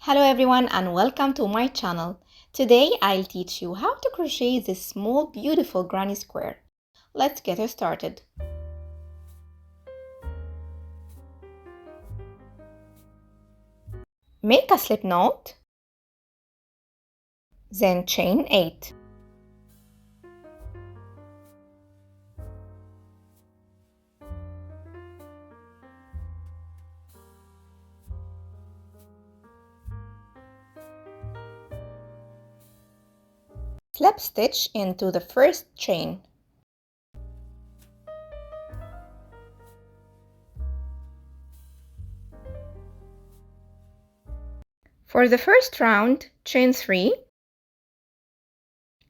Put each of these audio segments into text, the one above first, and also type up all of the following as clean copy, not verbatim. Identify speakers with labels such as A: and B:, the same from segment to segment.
A: Hello everyone and welcome to my channel. Today I'll teach you how to crochet this small beautiful granny square. Let's get started. Make a slip knot, then chain 8. Slip stitch into the first chain. For the first round, chain 3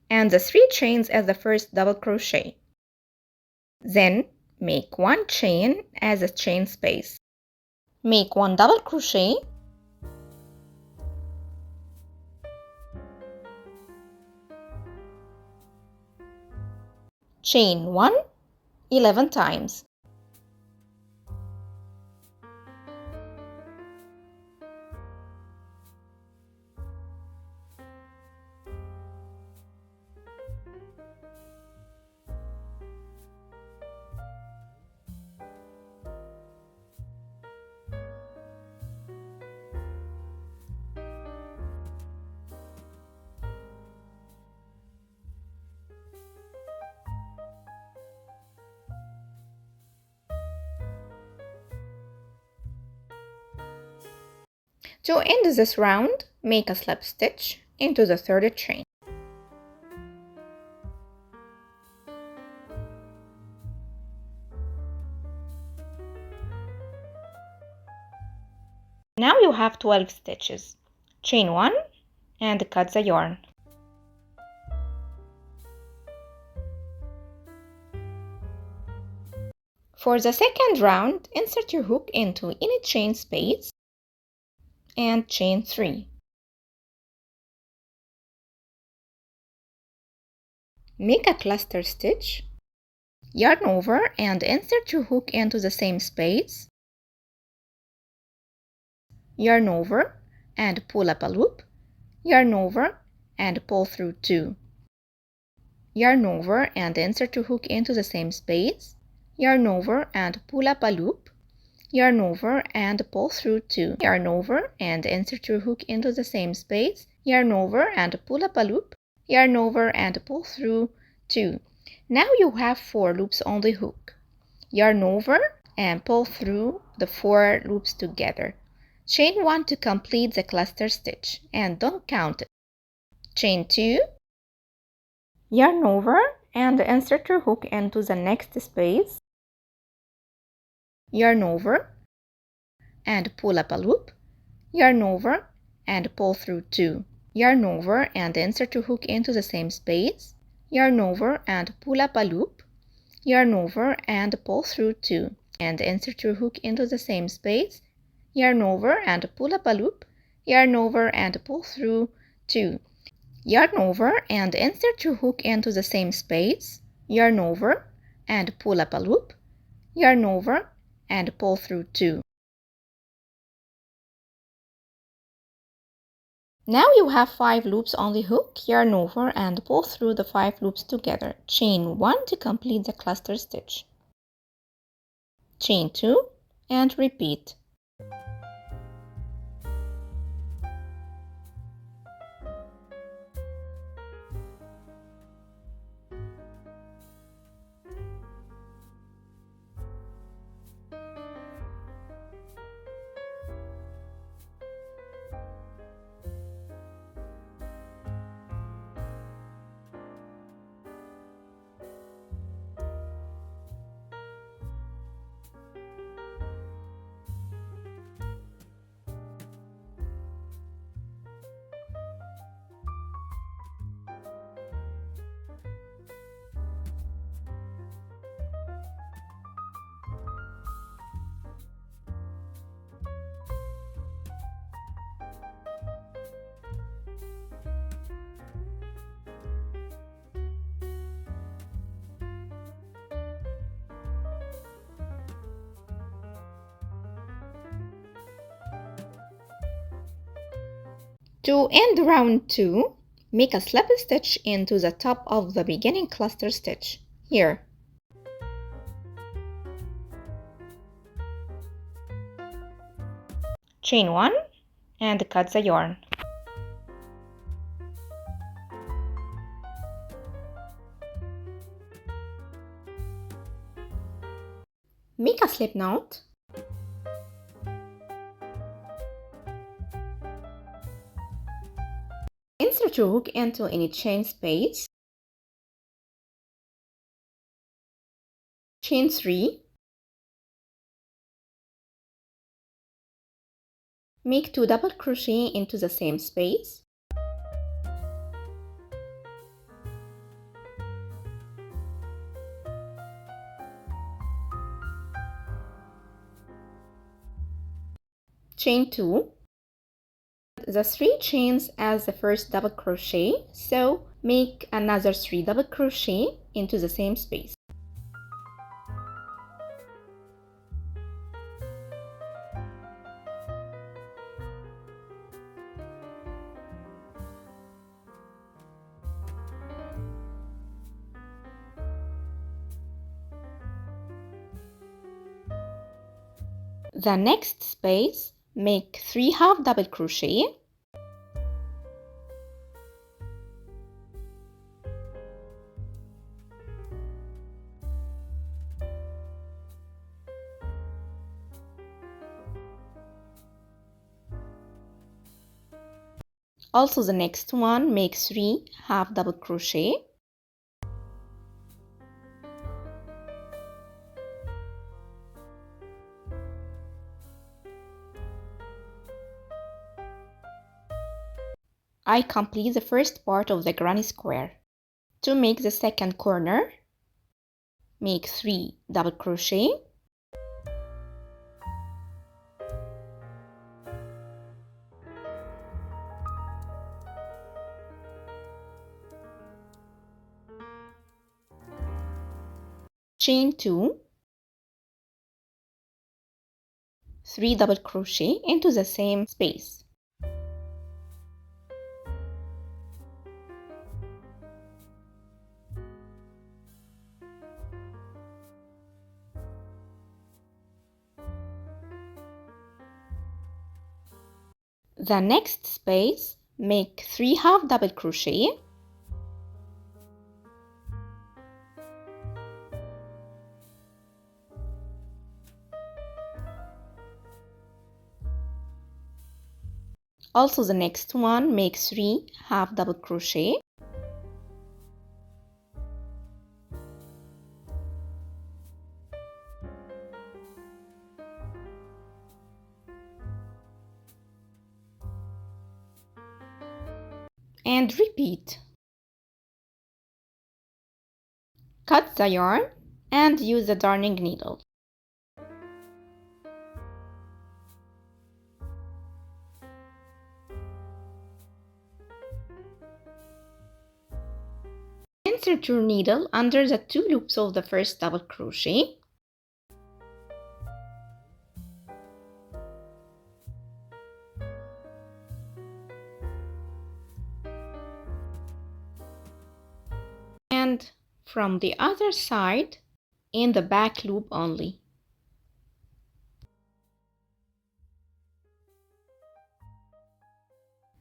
A: and the 3 chains as the first double crochet. Then make 1 chain as a chain space. Make 1 double crochet, chain 1 11 times. To end this round, make a slip stitch into the third chain. Now you have 12 stitches. Chain 1 and cut the yarn. For the second round, insert your hook into any chain space and chain 3. Make a cluster stitch, yarn over and insert your hook into the same space, yarn over and pull up a loop, yarn over and pull through 2. Yarn over and insert your hook into the same space, yarn over and pull up a loop, yarn over and pull through 2. Yarn over and insert your hook into the same space, yarn over and pull up a loop, yarn over and pull through 2. Now you have 4 loops on the hook. Yarn over and pull through the 4 loops together. Chain 1 to complete the cluster stitch and don't count it. Chain 2, yarn over and insert your hook into the next space, yarn over and pull up a loop, yarn over and pull through 2. Yarn over and insert your hook into the same space, yarn over and pull up a loop, yarn over and pull through 2, and insert your hook into the same space, yarn over and pull up a loop, yarn over and pull through 2. Yarn over and insert your hook into the same space, yarn over and pull up a loop, yarn over and pull through 2. Now you have 5 loops on the hook, yarn over and pull through the 5 loops together. Chain 1 to complete the cluster stitch. Chain 2 and repeat. To end round 2, make a slip stitch into the top of the beginning cluster stitch, here. Chain 1 and cut the yarn. Make a slip knot. Insert your hook into any chain space. Chain 3. Make 2 double crochet into the same space. Chain 2. The 3 chains as the first double crochet, so make another 3 double crochet into the same space. The next space, make 3 half double crochet. Also the next one, make 3 half double crochet. I complete the first part of the granny square. To make the second corner, make 3 double crochet. Chain 2, 3 double crochet into the same space. The next space, make 3 half double crochet. Also the next one, make 3 half double crochet. And repeat. Cut the yarn and use the darning needle. Insert your needle under the 2 loops of the first double crochet. And from the other side in the back loop only.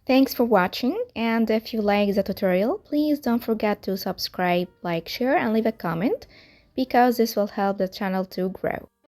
A: Thanks for watching, and if you like the tutorial, please don't forget to subscribe, like, share, and leave a comment because this will help the channel to grow.